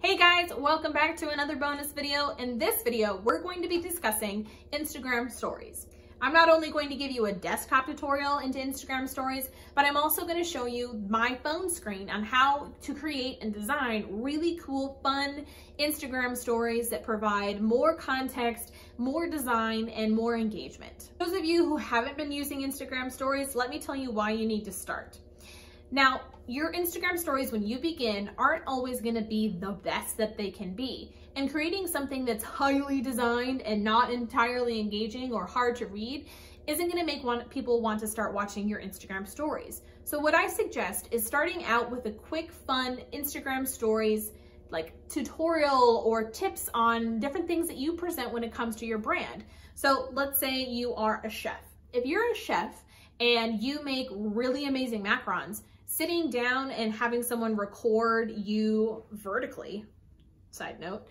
Hey guys, welcome back to another bonus video. In this video, we're going to be discussing Instagram stories. I'm not only going to give you a desktop tutorial into Instagram stories, but I'm also going to show you my phone screen on how to create and design really cool, fun Instagram stories that provide more context, more design, and more engagement. Those of you who haven't been using Instagram stories, let me tell you why you need to start. Now, your Instagram stories when you begin aren't always going to be the best that they can be. And creating something that's highly designed and not entirely engaging or hard to read isn't going to make people want to start watching your Instagram stories. So what I suggest is starting out with a quick, fun Instagram stories like tutorial or tips on different things that you present when it comes to your brand. So let's say you are a chef. If you're a chef and you make really amazing macarons, sitting down and having someone record you vertically, side note,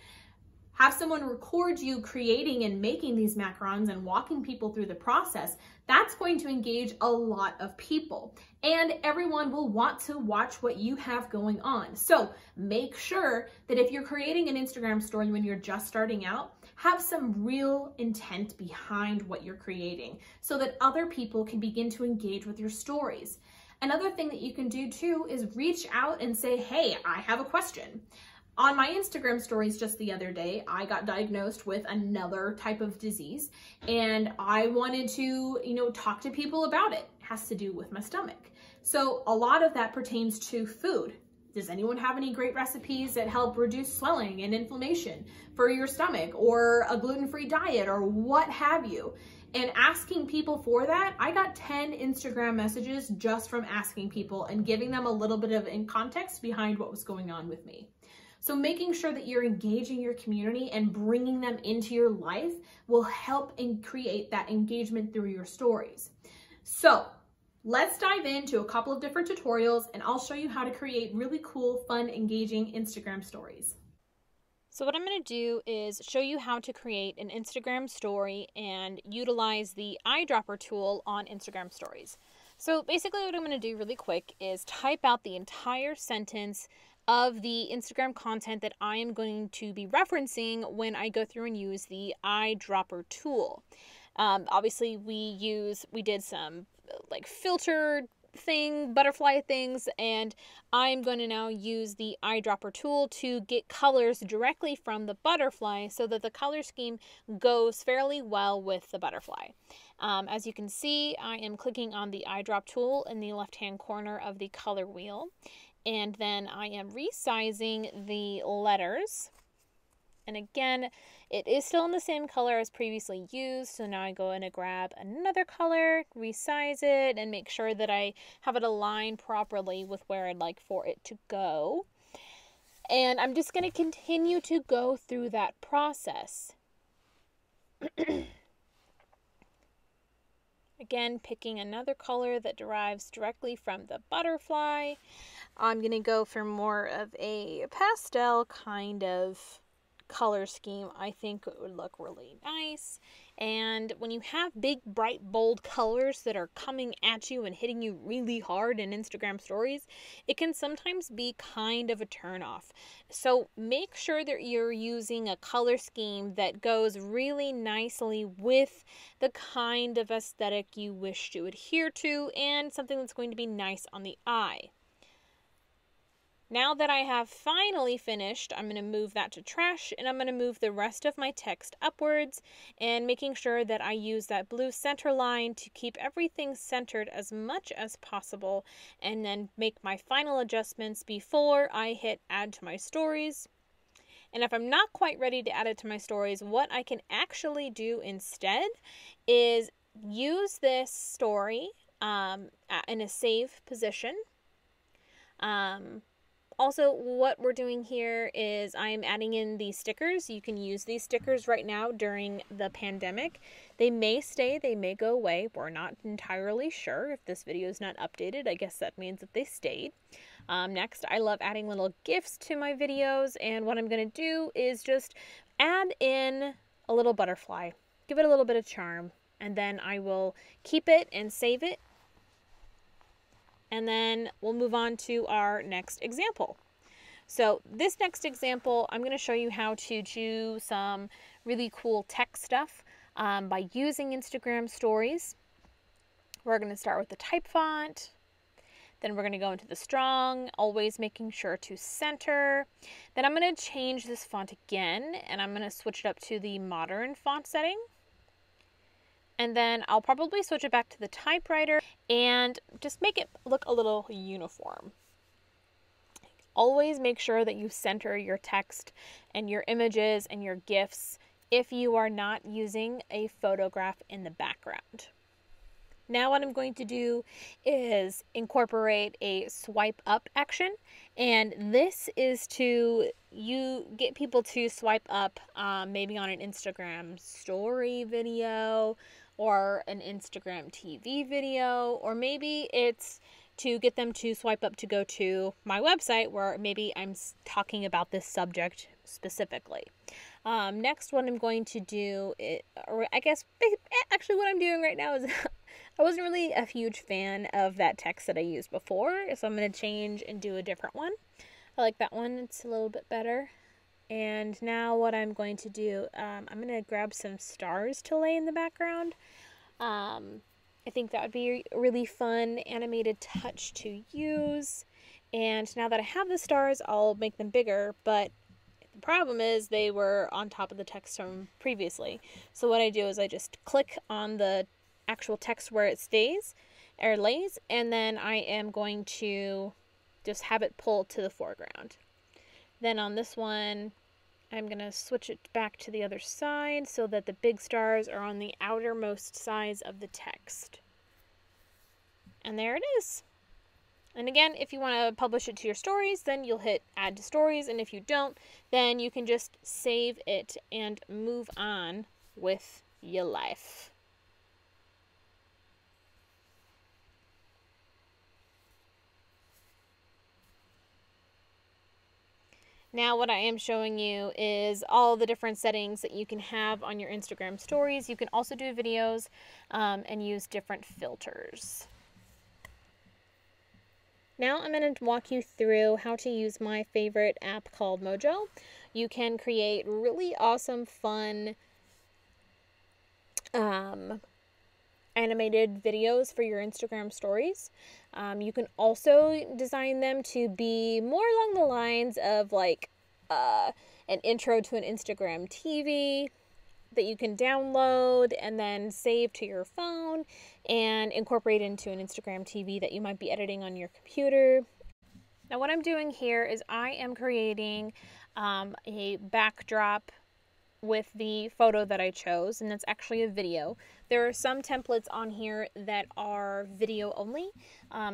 have someone record you creating and making these macarons and walking people through the process, that's going to engage a lot of people. And everyone will want to watch what you have going on. So make sure that if you're creating an Instagram story when you're just starting out, have some real intent behind what you're creating so that other people can begin to engage with your stories. Another thing that you can do too is reach out and say, hey, I have a question. On my Instagram stories just the other day, I got diagnosed with another type of disease and I wanted to, talk to people about it. It has to do with my stomach. So a lot of that pertains to food. Does anyone have any great recipes that help reduce swelling and inflammation for your stomach, or a gluten-free diet, or what have you? And asking people for that, I got 10 Instagram messages just from asking people and giving them a little bit of context behind what was going on with me. So making sure that you're engaging your community and bringing them into your life will help and create that engagement through your stories. So let's dive into a couple of different tutorials and I'll show you how to create really cool, fun, engaging Instagram stories. So what I'm going to do is show you how to create an Instagram story and utilize the eyedropper tool on Instagram stories. So basically what I'm going to do really quick is type out the entire sentence of the Instagram content that I am going to be referencing when I go through and use the eyedropper tool. Obviously we did some like filtered butterfly things, and I'm going to now use the eyedropper tool to get colors directly from the butterfly so that the color scheme goes fairly well with the butterfly. As you can see, I am clicking on the eyedrop tool in the left hand corner of the color wheel, and then I am resizing the letters. And again, it is still in the same color as previously used. So now I go in and grab another color, resize it, and make sure that I have it aligned properly with where I'd like for it to go. And I'm just going to continue to go through that process. Again, picking another color that derives directly from the butterfly. I'm going to go for more of a pastel kind of color scheme. I think it would look really nice. And when you have big, bright, bold colors that are coming at you and hitting you really hard in Instagram stories, it can sometimes be kind of a turnoff. So make sure that you're using a color scheme that goes really nicely with the kind of aesthetic you wish to adhere to and something that's going to be nice on the eye. Now that I have finally finished, I'm going to move that to trash, and I'm going to move the rest of my text upwards and making sure that I use that blue center line to keep everything centered as much as possible, and then make my final adjustments before I hit add to my stories. And if I'm not quite ready to add it to my stories, what I can actually do instead is use this story in a save position. Also, what we're doing here is I'm adding in these stickers. You can use these stickers right now during the pandemic. They may stay, they may go away. We're not entirely sure. If this video is not updated, I guess that means that they stayed. Next, I love adding little GIFs to my videos, and what I'm going to do is just add in a little butterfly. Give it a little bit of charm, and then I will keep it and save it. And then we'll move on to our next example. So this next example, I'm going to show you how to do some really cool text stuff by using Instagram stories. We're going to start with the type font. Then we're going to go into the strong, always making sure to center. Then I'm going to change this font again, and I'm going to switch it up to the modern font setting. And then I'll probably switch it back to the typewriter and just make it look a little uniform. Always make sure that you center your text and your images and your GIFs if you are not using a photograph in the background. Now what I'm going to do is incorporate a swipe up action, and this is to get people to swipe up maybe on an Instagram story video or an Instagram TV video, or maybe it's to get them to swipe up to go to my website where maybe I'm talking about this subject specifically. Next, what I'm going to do, actually what I'm doing right now is I wasn't really a huge fan of that text that I used before, so I'm going to change and do a different one. I like that one, it's a little bit better. And now what I'm going to do, I'm going to grab some stars to lay in the background. I think that would be a really fun animated touch to use. And now that I have the stars, I'll make them bigger, but the problem is they were on top of the text from previously. So what I do is I just click on the actual text where it stays or lays, and then I am going to just have it pull to the foreground. Then on this one, I'm going to switch it back to the other side so that the big stars are on the outermost sides of the text. And there it is. And again, if you want to publish it to your stories, then you'll hit add to stories. And if you don't, then you can just save it and move on with your life. Now what I am showing you is all the different settings that you can have on your Instagram stories. You can also do videos and use different filters. Now I'm going to walk you through how to use my favorite app called Mojo. You can create really awesome, fun animated videos for your Instagram stories. You can also design them to be more along the lines of like an intro to an Instagram TV that you can download and then save to your phone and incorporate into an Instagram TV that you might be editing on your computer. Now what I'm doing here is I am creating a backdrop with the photo that I chose, and it's actually a video. There are some templates on here that are video only,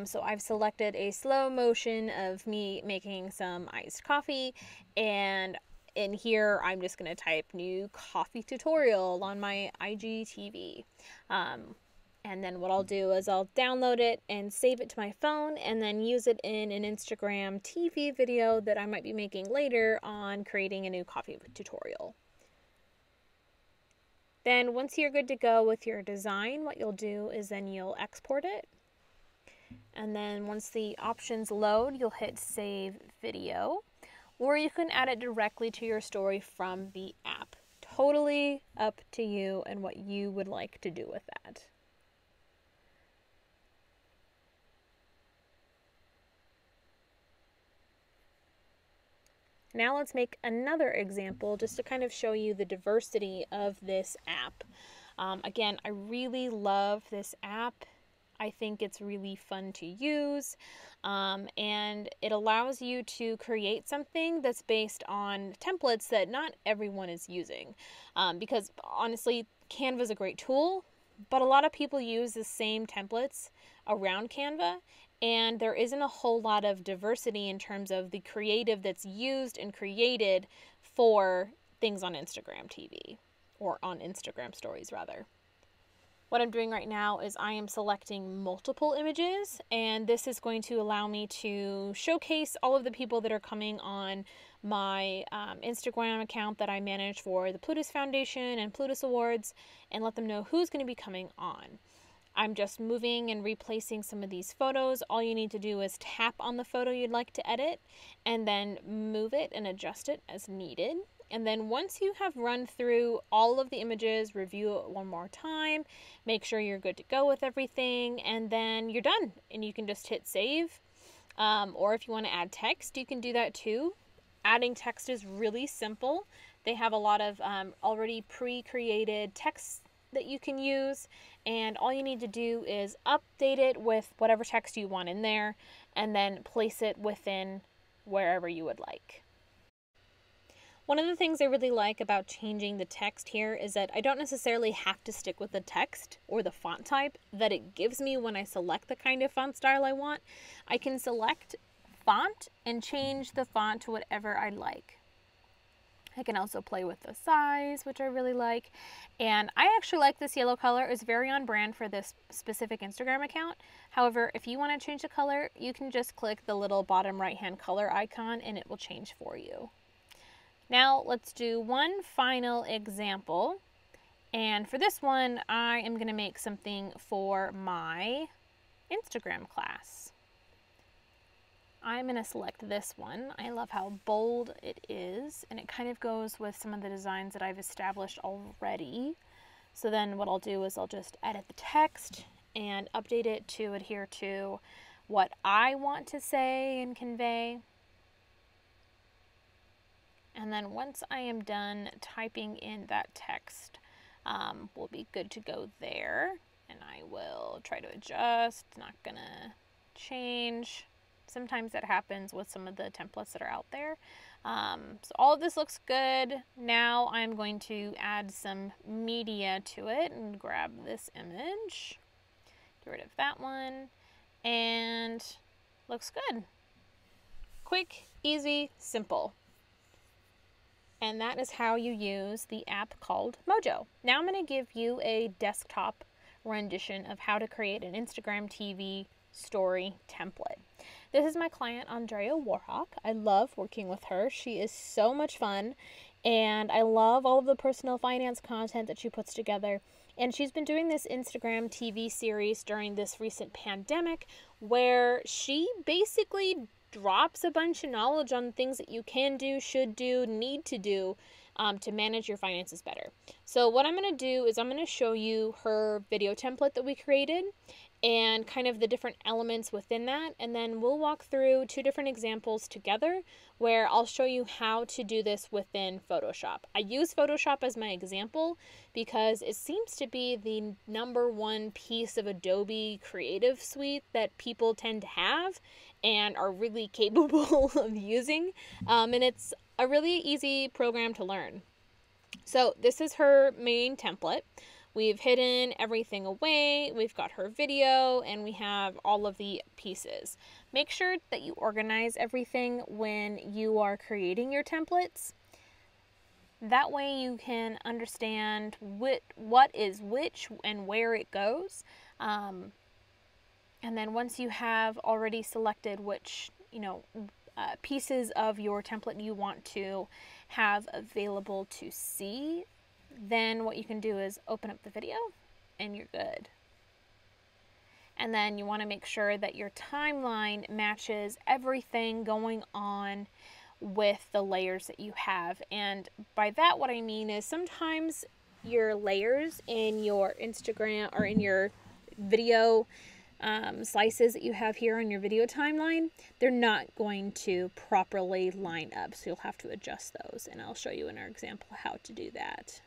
so I've selected a slow motion of me making some iced coffee, and in here I'm just going to type new coffee tutorial on my IGTV. And then what I'll do is I'll download it and save it to my phone and then use it in an Instagram TV video that I might be making later on creating a new coffee tutorial. Then once you're good to go with your design, what you'll do is then you'll export it. And then once the options load, you'll hit save video, or you can add it directly to your story from the app. Totally up to you and what you would like to do with that. Now let's make another example just to kind of show you the diversity of this app. Again, I really love this app. I think it's really fun to use, and it allows you to create something that's based on templates that not everyone is using, because honestly, Canva is a great tool, but a lot of people use the same templates around Canva, and there isn't a whole lot of diversity in terms of the creative that's used and created for things on Instagram TV, or on Instagram stories rather. What I'm doing right now is I am selecting multiple images, and this is going to allow me to showcase all of the people that are coming on my Instagram account that I manage for the Plutus Foundation and Plutus Awards, and let them know who's going to be coming on. I'm just moving and replacing some of these photos. All you need to do is tap on the photo you'd like to edit and then move it and adjust it as needed. And then once you have run through all of the images, review it one more time, make sure you're good to go with everything, and then you're done. And you can just hit save. Or if you want to add text, you can do that too. Adding text is really simple. They have a lot of already pre-created text that you can use, and all you need to do is update it with whatever text you want in there and then place it within wherever you would like. One of the things I really like about changing the text here is that I don't necessarily have to stick with the text or the font type that it gives me when I select the kind of font style I want. I can select font and change the font to whatever I like. I can also play with the size, which I really like. And I actually like this yellow color. It's very on brand for this specific Instagram account. However, if you want to change the color, you can just click the little bottom right-hand color icon and it will change for you. Now let's do one final example. And for this one, I am going to make something for my Instagram class. I'm going to select this one. I love how bold it is, and it kind of goes with some of the designs that I've established already. So then what I'll do is I'll just edit the text and update it to adhere to what I want to say and convey. And then once I am done typing in that text, we'll be good to go there. And I will try to adjust, not gonna change. Sometimes that happens with some of the templates that are out there. So all of this looks good. Now I'm going to add some media to it and grab this image. Get rid of that one. And looks good. Quick, easy, simple. And that is how you use the app called Mojo. Now I'm going to give you a desktop rendition of how to create an Instagram TV story template. This is my client, Andrea Warhawk. I love working with her. She is so much fun, and I love all of the personal finance content that she puts together. And she's been doing this Instagram TV series during this recent pandemic where she basically drops a bunch of knowledge on things that you can do, should do, need to do to manage your finances better. So what I'm going to do is I'm going to show you her video template that we created and kind of the different elements within that, and then we'll walk through two different examples together where I'll show you how to do this within Photoshop. I use Photoshop as my example because it seems to be the #1 piece of Adobe Creative Suite that people tend to have and are really capable of using, and it's a really easy program to learn. So this is her main template. We've hidden everything away, we've got her video, and we have all of the pieces. Make sure that you organize everything when you are creating your templates. That way you can understand what is which and where it goes. And then once you have already selected which, pieces of your template you want to have available to see, then what you can do is open up the video and you're good. And then you want to make sure that your timeline matches everything going on with the layers that you have. And by that, what I mean is sometimes your layers in your Instagram or in your video slices that you have here on your video timeline, they're not going to properly line up. So you'll have to adjust those, and I'll show you in our example how to do that.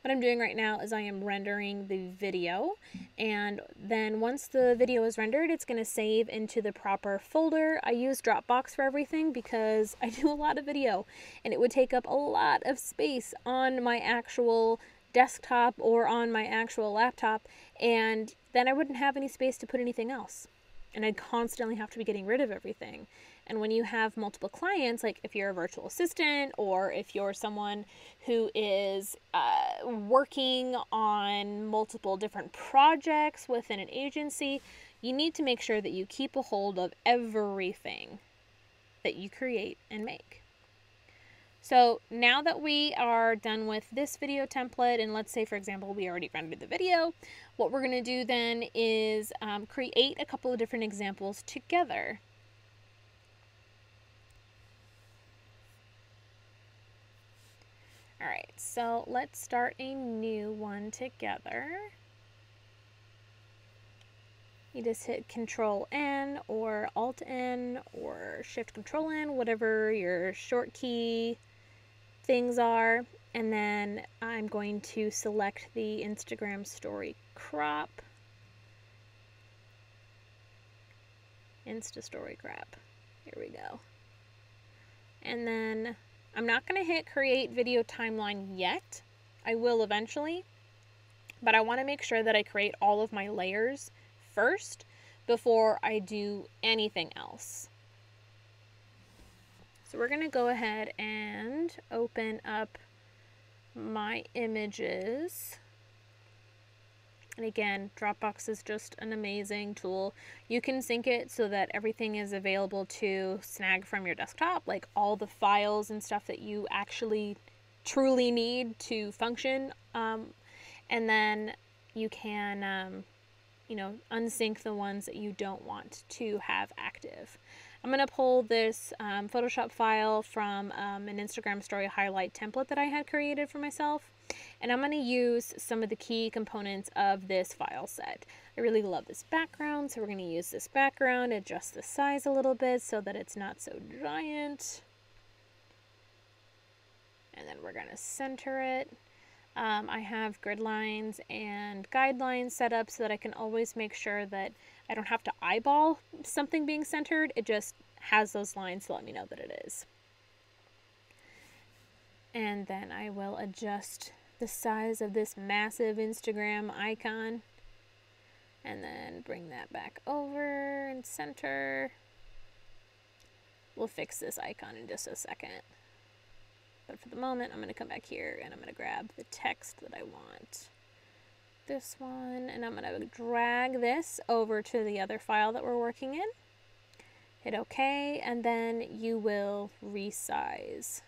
What I'm doing right now is I am rendering the video, and then once the video is rendered, it's going to save into the proper folder. I use Dropbox for everything because I do a lot of video, and it would take up a lot of space on my actual desktop or on my actual laptop, and then I wouldn't have any space to put anything else, and I'd constantly have to be getting rid of everything. And when you have multiple clients, like if you're a virtual assistant or if you're someone who is working on multiple different projects within an agency, you need to make sure that you keep a hold of everything that you create and make. So now that we are done with this video template, and let's say, for example, we already rendered the video, what we're going to do then is create a couple of different examples together. All right, so let's start a new one together. You just hit Control N or Alt N or Shift Control N, whatever your short key things are. And then I'm going to select the Instagram story crop. Insta story crop. Here we go. And then I'm not going to hit create video timeline yet. I will eventually, but I want to make sure that I create all of my layers first before I do anything else. So we're going to go ahead and open up my images. And again, Dropbox is just an amazing tool. You can sync it so that everything is available to snag from your desktop, like all the files and stuff that you actually truly need to function. And then you can, you know, unsync the ones that you don't want to have active. I'm going to pull this Photoshop file from an Instagram story highlight template that I had created for myself. And I'm going to use some of the key components of this file set. I really love this background, so we're going to use this background, adjust the size a little bit so that it's not so giant. And then we're going to center it. I have grid lines and guidelines set up so that I can always make sure that I don't have to eyeball something being centered. It just has those lines to let me know that it is. And then I will adjust the size of this massive Instagram icon. And then bring that back over and center. We'll fix this icon in just a second. But for the moment, I'm going to come back here and I'm going to grab the text that I want. This one, and I'm going to drag this over to the other file that we're working in. Hit OK, and then you will resize.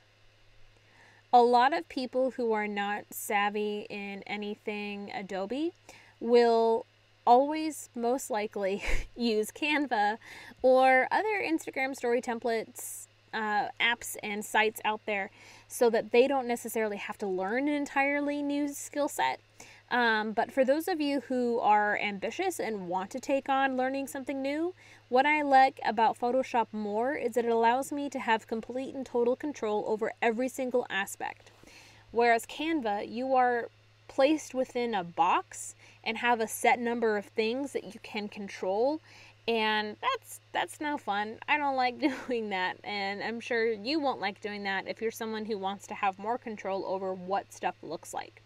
A lot of people who are not savvy in anything Adobe will always most likely use Canva or other Instagram story templates, apps and sites out there so that they don't necessarily have to learn an entirely new skill set. But for those of you who are ambitious and want to take on learning something new, what I like about Photoshop more is that it allows me to have complete and total control over every single aspect. Whereas Canva, you are placed within a box and have a set number of things that you can control, and that's no fun. I don't like doing that, and I'm sure you won't like doing that if you're someone who wants to have more control over what stuff looks like.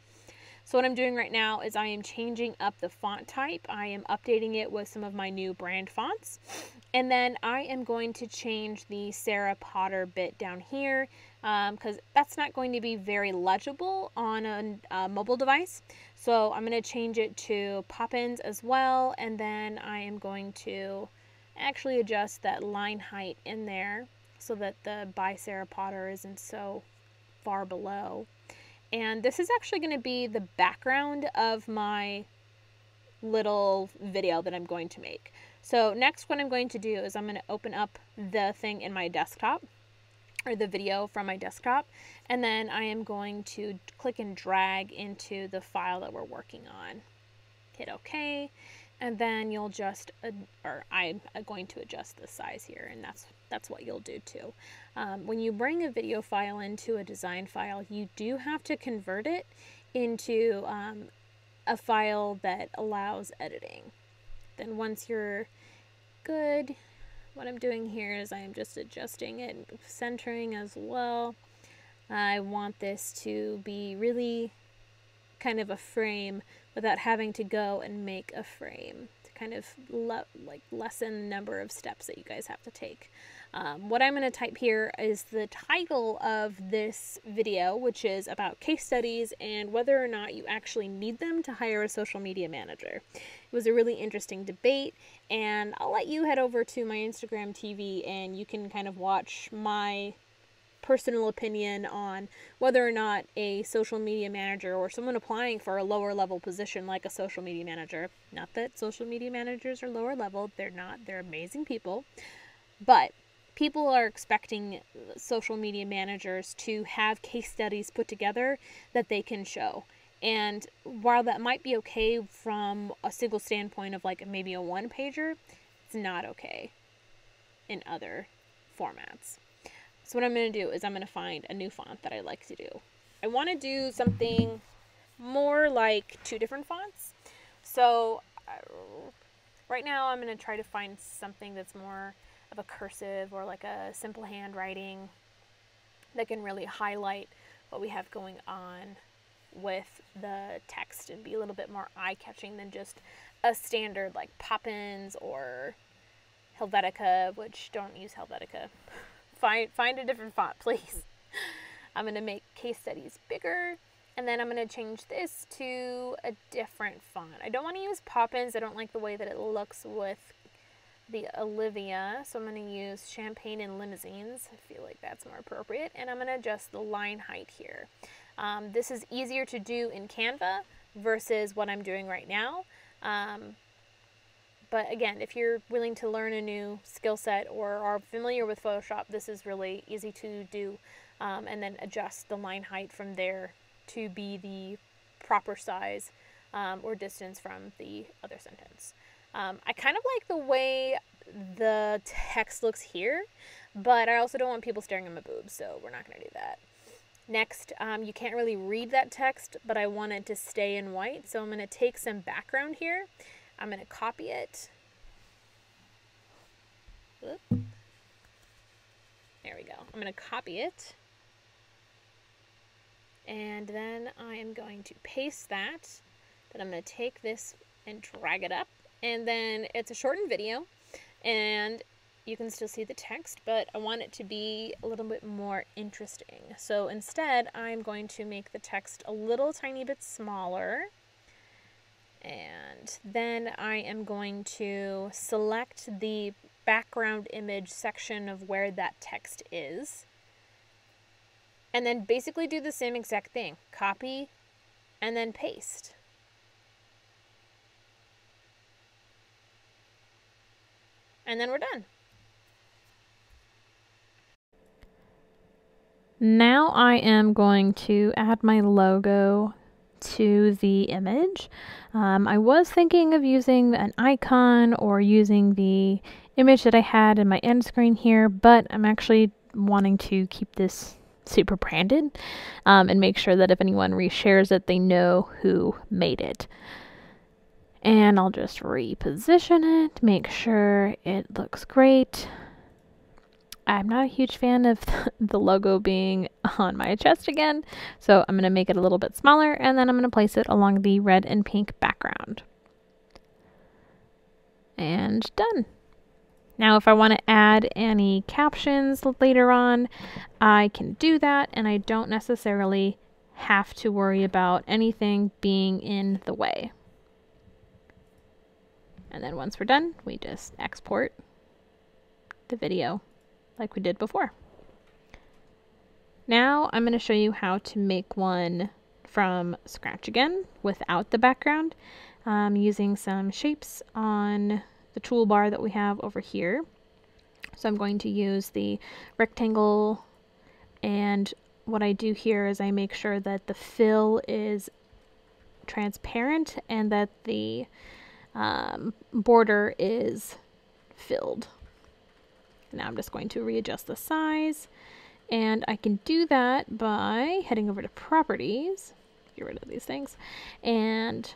So what I'm doing right now is I am changing up the font type. I am updating it with some of my new brand fonts. And then I am going to change the Sarah Potter bit down here because that's not going to be very legible on a mobile device. So I'm going to change it to Poppins as well. And then I am going to actually adjust that line height in there so that the by Sarah Potter isn't so far below. And this is actually going to be the background of my little video that I'm going to make. So next what I'm going to do is I'm going to open up the thing in my desktop, or the video from my desktop, and then I am going to click and drag into the file that we're working on. Hit OK, and then you'll just, or I'm going to adjust the size here, and that's what you'll do too. When you bring a video file into a design file, you do have to convert it into a file that allows editing. Then once you're good, what I'm doing here is I am just adjusting it and centering as well. I want this to be really kind of a frame without having to go and make a frame, to kind of lessen the number of steps that you guys have to take. What I'm going to type here is the title of this video, which is about case studies and whether or not you actually need them to hire a social media manager. It was a really interesting debate, and I'll let you head over to my Instagram TV and you can kind of watch my personal opinion on whether or not a social media manager or someone applying for a lower level position like a social media manager, not that social media managers are lower level, they're not, they're amazing people, but people are expecting social media managers to have case studies put together that they can show. And while that might be okay from a single standpoint of like maybe a one-pager, it's not okay in other formats. So what I'm going to do is I'm going to find a new font that I like to do. I want to do something more like 2 different fonts. So right now I'm going to try to find something that's more of a cursive or like a simple handwriting that can really highlight what we have going on with the text and be a little bit more eye-catching than just a standard like Poppins or Helvetica, which don't use Helvetica. Find a different font, please. I'm going to make case studies bigger, and then I'm going to change this to a different font. I don't want to use Poppins. I don't like the way that it looks with the Olivia, so I'm going to use Champagne and Limousines. I feel like that's more appropriate, and I'm going to adjust the line height here. This is easier to do in Canva versus what I'm doing right now. But again, if you're willing to learn a new skill set or are familiar with Photoshop, this is really easy to do, and then adjust the line height from there to be the proper size or distance from the other sentence. I kind of like the way the text looks here, but I also don't want people staring at my boobs, so we're not going to do that. Next, you can't really read that text, but I want it to stay in white, so I'm going to take some background here. I'm going to copy it. Oop. There we go. I'm going to copy it. And then I am going to paste that. Then I'm going to take this and drag it up. And then it's a shortened video, and you can still see the text, but I want it to be a little bit more interesting. So instead, I'm going to make the text a little tiny bit smaller. And then I am going to select the background image section of where that text is. And then basically do the same exact thing. Copy and then paste. And then we're done. Now I am going to add my logo to the image. I was thinking of using an icon or using the image that I had in my end screen here, but I'm actually wanting to keep this super branded and make sure that if anyone reshares it, they know who made it. And I'll just reposition it, make sure it looks great. I'm not a huge fan of the logo being on my chest again, so I'm going to make it a little bit smaller, and then I'm going to place it along the red and pink background. And done. Now if I want to add any captions later on, I can do that, and I don't necessarily have to worry about anything being in the way. And then once we're done, we just export the video like we did before. Now I'm going to show you how to make one from scratch again without the background, using some shapes on the toolbar that we have over here. So I'm going to use the rectangle, and what I do here is I make sure that the fill is transparent and that the border is filled. Now I'm just going to readjust the size, and I can do that by heading over to properties, get rid of these things, and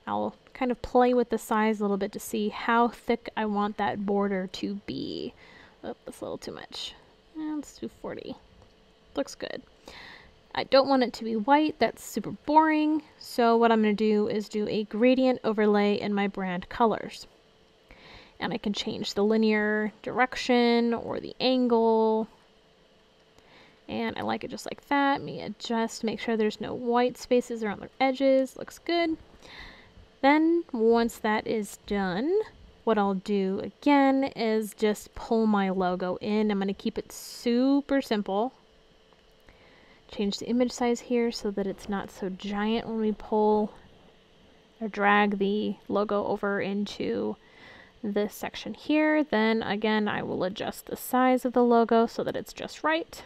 I'll kind of play with the size a little bit to see how thick I want that border to be. Oh, that's a little too much. Let's do 40. Looks good. I don't want it to be white, that's super boring, so what I'm going to do is do a gradient overlay in my brand colors. And I can change the linear direction or the angle. And I like it just like that. Let me adjust, make sure there's no white spaces around the edges. Looks good. Then once that is done, what I'll do again is just pull my logo in. I'm going to keep it super simple. change the image size here so that it's not so giant when we pull or drag the logo over into this section here. Then again, I will adjust the size of the logo so that it's just right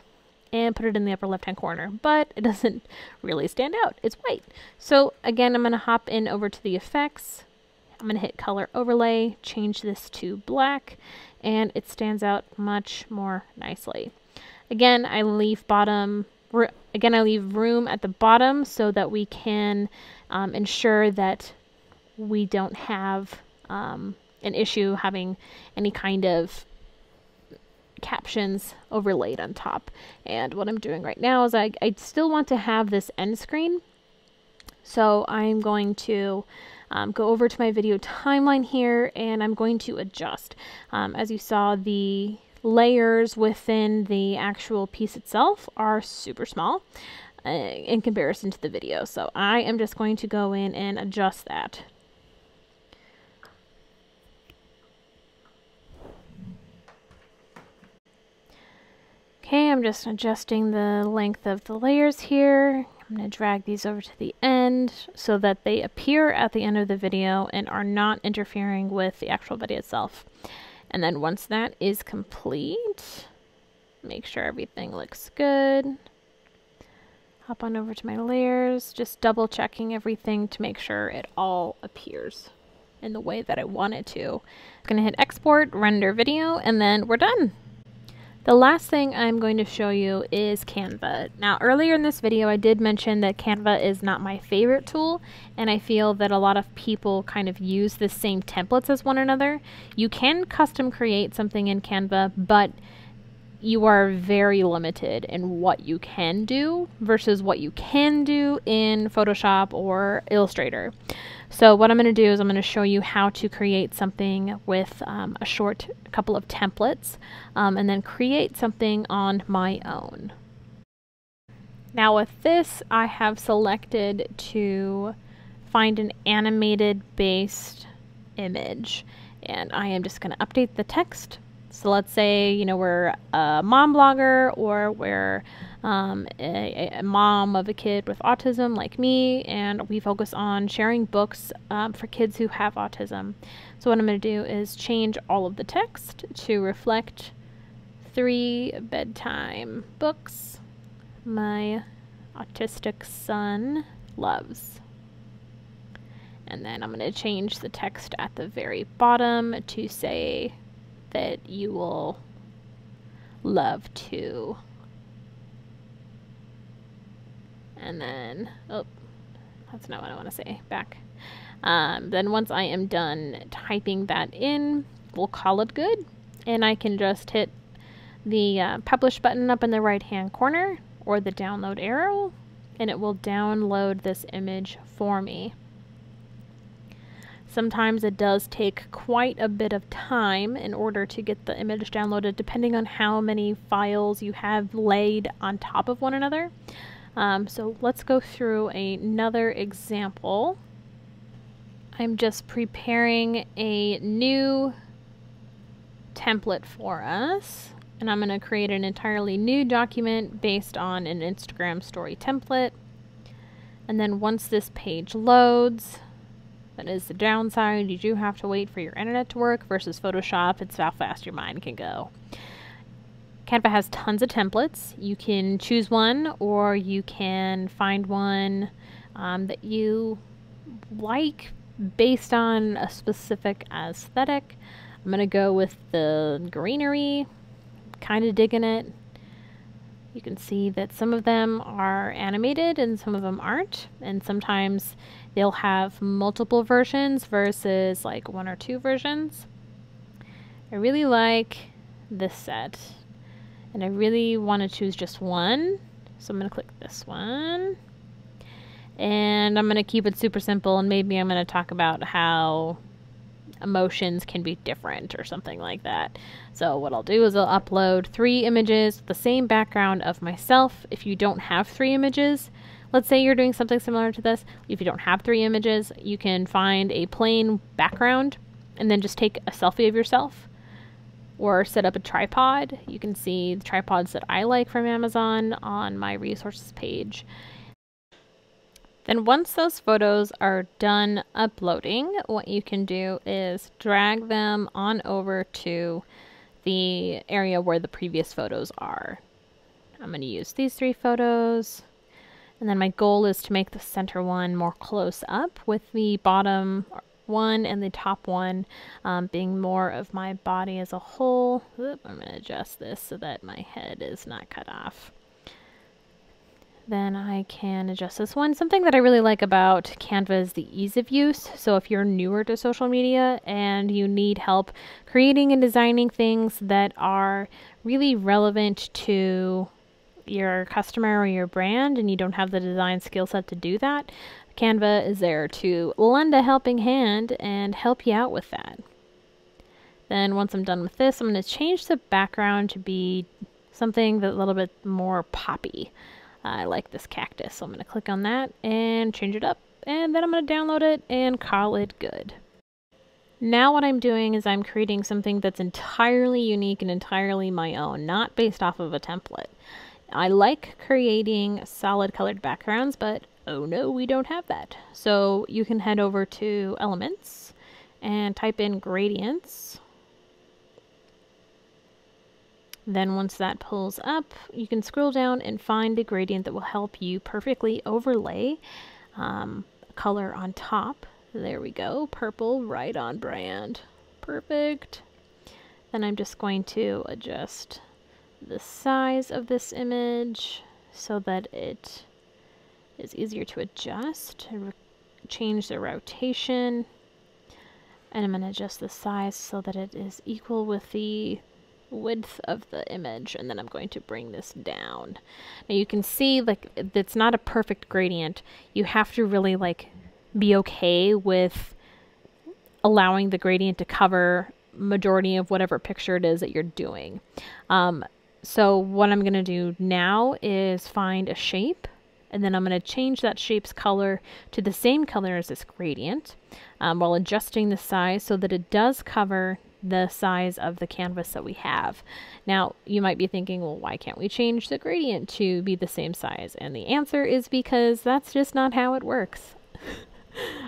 and put it in the upper left hand corner, but it doesn't really stand out. It's white. So again, I'm going to hop in over to the effects. I'm going to hit color overlay, change this to black, and it stands out much more nicely. Again, I leave room at the bottom so that we can ensure that we don't have an issue having any kind of captions overlaid on top. And what I'm doing right now is I still want to have this end screen. So I'm going to go over to my video timeline here, and I'm going to adjust. As you saw, the layers within the actual piece itself are super small in comparison to the video. So I am just going to go in and adjust that. Okay, I'm just adjusting the length of the layers here. I'm going to drag these over to the end so that they appear at the end of the video and are not interfering with the actual video itself. And then once that is complete, make sure everything looks good. Hop on over to my layers, just double checking everything to make sure it all appears in the way that I want it to. I'm going to hit export, render video, and then we're done. The last thing I'm going to show you is Canva. Now, earlier in this video, I did mention that Canva is not my favorite tool, and I feel that a lot of people kind of use the same templates as one another. You can custom create something in Canva, but you are very limited in what you can do versus what you can do in Photoshop or Illustrator. So what I'm going to do is I'm going to show you how to create something with a couple of templates and then create something on my own. Now with this, I have selected to find an animated based image, and I am just going to update the text. So let's say, you know, we're a mom blogger, or we're a mom of a kid with autism like me, and we focus on sharing books for kids who have autism. So what I'm going to do is change all of the text to reflect 3 bedtime books my autistic son loves. And then I'm going to change the text at the very bottom to say that you will love to. And then, oh, that's not what I want to say. Back. Then once I am done typing that in, we'll call it good. And I can just hit the publish button up in the right hand corner, or the download arrow, and it will download this image for me. Sometimes it does take quite a bit of time in order to get the image downloaded, depending on how many files you have laid on top of one another. So let's go through another example. I'm just preparing a new template for us, and I'm going to create an entirely new document based on an Instagram story template. And then once this page loads, that is the downside. You do have to wait for your internet to work versus Photoshop. It's how fast your mind can go. Canva has tons of templates. You can choose one, or you can find one that you like based on a specific aesthetic. I'm going to go with the greenery. Kind of digging it. You can see that some of them are animated and some of them aren't, and sometimes they'll have multiple versions versus like 1 or 2 versions. I really like this set, and I really want to choose just one, so I'm going to click this one, and I'm going to keep it super simple, and maybe I'm going to talk about how emotions can be different or something like that. So what I'll do is I'll upload 3 images with the same background of myself. If you don't have 3 images, let's say you're doing something similar to this, if you don't have 3 images, you can find a plain background and then just take a selfie of yourself or set up a tripod. You can see the tripods that I like from Amazon on my resources page. Then once those photos are done uploading, what you can do is drag them on over to the area where the previous photos are. I'm going to use these 3 photos. And then my goal is to make the center one more close up, with the bottom one and the top one being more of my body as a whole. Oop, I'm going to adjust this so that my head is not cut off. Then I can adjust this one. Something that I really like about Canva is the ease of use. So if you're newer to social media and you need help creating and designing things that are really relevant to your customer or your brand, and you don't have the design skill set to do that, Canva is there to lend a helping hand and help you out with that. Then once I'm done with this, I'm going to change the background to be something that's a little bit more poppy. I like this cactus, so I'm going to click on that and change it up, and then I'm going to download it and call it good. Now what I'm doing is I'm creating something that's entirely unique and entirely my own, not based off of a template. I like creating solid colored backgrounds, but oh no, we don't have that. So you can head over to Elements and type in gradients. Then once that pulls up, you can scroll down and find a gradient that will help you perfectly overlay color on top. There we go, purple, right on brand. Perfect. Then I'm just going to adjust the size of this image so that it is easier to adjust, and change the rotation. And I'm going to adjust the size so that it is equal with the width of the image, and then I'm going to bring this down. Now you can see like it's not a perfect gradient. You have to really like be okay with allowing the gradient to cover majority of whatever picture it is that you're doing. So what I'm going to do now is find a shape, and then I'm going to change that shape's color to the same color as this gradient, while adjusting the size so that it does cover the size of the canvas that we have. Now you might be thinking, well, why can't we change the gradient to be the same size? And the answer is because that's just not how it works.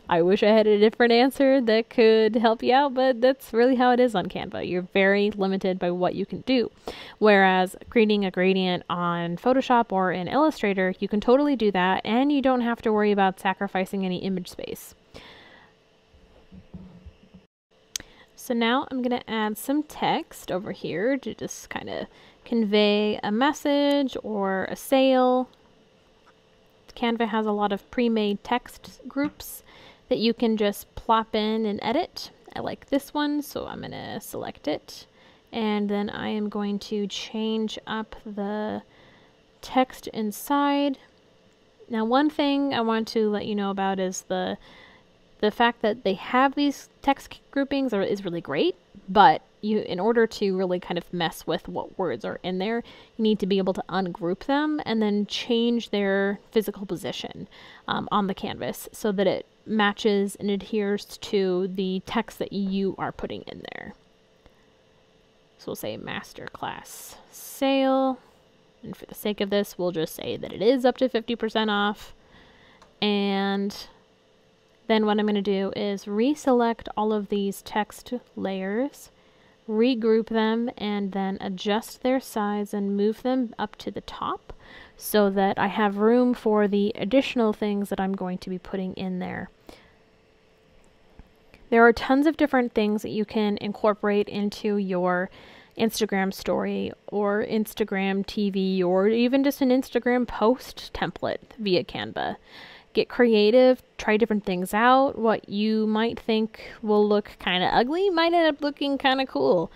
I wish I had a different answer that could help you out, but that's really how it is on Canva. You're very limited by what you can do. Whereas creating a gradient on Photoshop or in Illustrator, you can totally do that, and you don't have to worry about sacrificing any image space. So now I'm going to add some text over here to just kind of convey a message or a sale. Canva has a lot of pre-made text groups that you can just plop in and edit. I like this one, so I'm going to select it. And then I am going to change up the text inside. Now, one thing I want to let you know about is the fact that they have these text groupings is really great, but in order to really kind of mess with what words are in there, you need to be able to ungroup them and then change their physical position on the canvas so that it matches and adheres to the text that you are putting in there. So we'll say Masterclass sale, and for the sake of this, we'll just say that it is up to 50% off. And then what I'm going to do is reselect all of these text layers, regroup them, and then adjust their size and move them up to the top so that I have room for the additional things that I'm going to be putting in there. There are tons of different things that you can incorporate into your Instagram story or Instagram TV or even just an Instagram post template via Canva. Get creative, try different things out. What you might think will look kind of ugly might end up looking kind of cool.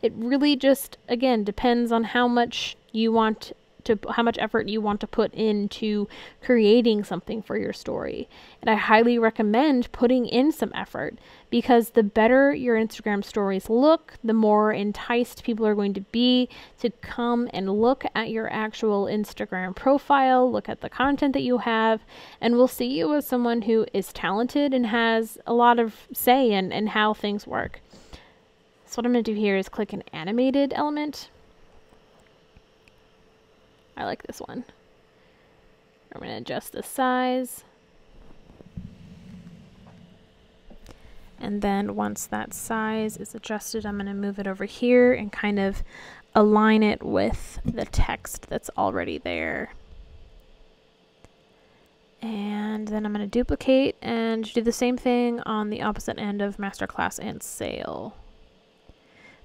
It really just, again, depends on how much effort you want to put into creating something for your story. And I highly recommend putting in some effort, because the better your Instagram stories look, the more enticed people are going to be to come and look at your actual Instagram profile, look at the content that you have, and will see you as someone who is talented and has a lot of say in how things work. So what I'm going to do here is click an animated element. I like this one. I'm going to adjust the size. And then once that size is adjusted, I'm going to move it over here and kind of align it with the text that's already there. And then I'm going to duplicate and do the same thing on the opposite end of Masterclass and Sale.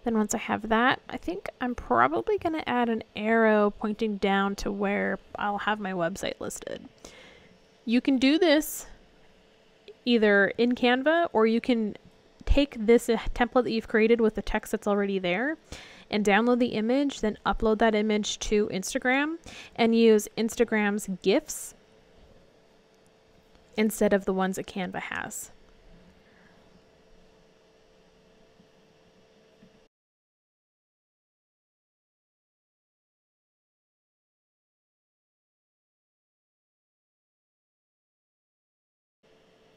Then once I have that, I think I'm probably going to add an arrow pointing down to where I'll have my website listed. You can do this either in Canva, or you can take this template that you've created with the text that's already there and download the image, then upload that image to Instagram and use Instagram's GIFs instead of the ones that Canva has.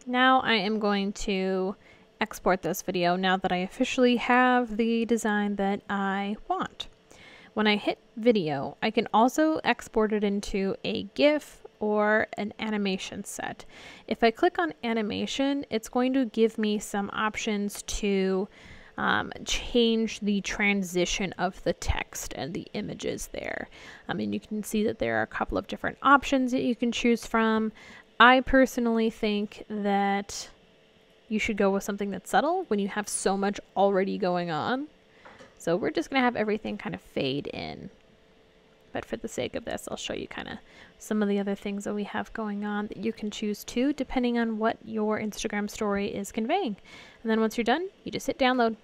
Now I am going to export this video now that I officially have the design that I want. When I hit video, I can also export it into a GIF or an animation set. If I click on animation, it's going to give me some options to change the transition of the text and the images there. And you can see that there are a couple of different options that you can choose from. I personally think that you should go with something that's subtle when you have so much already going on. So we're just going to have everything kind of fade in. But for the sake of this, I'll show you kind of some of the other things that we have going on that you can choose to, depending on what your Instagram story is conveying. And then once you're done, you just hit download.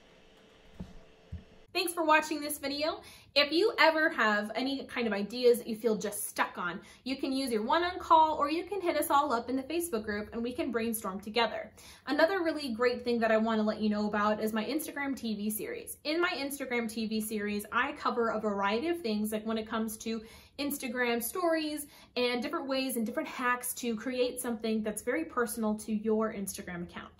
Thanks for watching this video. If you ever have any kind of ideas that you feel just stuck on, you can use your one-on-call, or you can hit us all up in the Facebook group and we can brainstorm together. Another really great thing that I want to let you know about is my Instagram TV series. In my Instagram TV series, I cover a variety of things, like when it comes to Instagram stories and different ways and different hacks to create something that's very personal to your Instagram account.